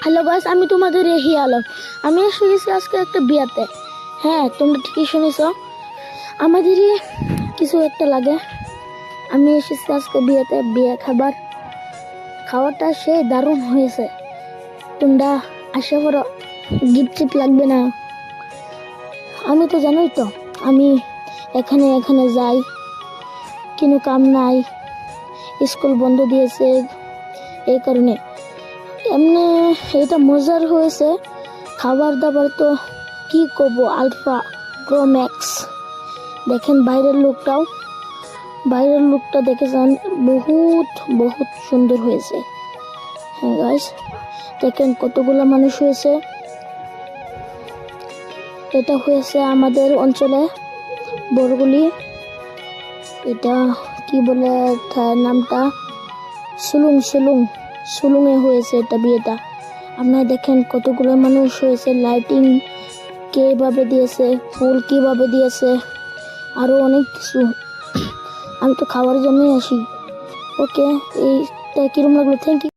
Hello guys, আমি তোমাদের রেহি আলম। আমি এসে গেছি আজকে একটা বিয়েতে। হ্যাঁ, তোমরা ঠিকই শুনেছ, আমাদেরই কিছু একটা লাগে। আমি এসেছি আজকে বিয়েতে, বিয়ে খাওয়াটা সেই দারুণ হয়েছে। তোমরা আশা করো গিফট টিপ লাগবে না। আমি তো জানোই তো, আমি এখানে এখানে যাই, কোনো কাম নাই, স্কুল বন্ধ দিয়েছে, এই কারণে এমনি এটা মজার হয়েছে। খাবার দাবার তো কি করবো, আলফা প্রো ম্যাক্স। দেখেন বাইরের লুকটা দেখেছেন, বহুত বহুত সুন্দর হয়েছে। হ্যাঁ গাইস, দেখেন কতগুলো মানুষ হয়েছে। এটা হয়েছে আমাদের অঞ্চলে বরগুলি, এটা কি বলে নামটা, সুলুঙে হয়েছে এটা বিয়েটা। আপনারা দেখেন কতগুলো মানুষ হয়েছে, লাইটিং কিভাবে দিয়েছে, ফুল কিভাবে দিয়েছে, আরো অনেক কিছু। আমি তো খাওয়ার জন্যই আসি। ওকে, এইটা কিরম লাগলো, থ্যাংক ইউ।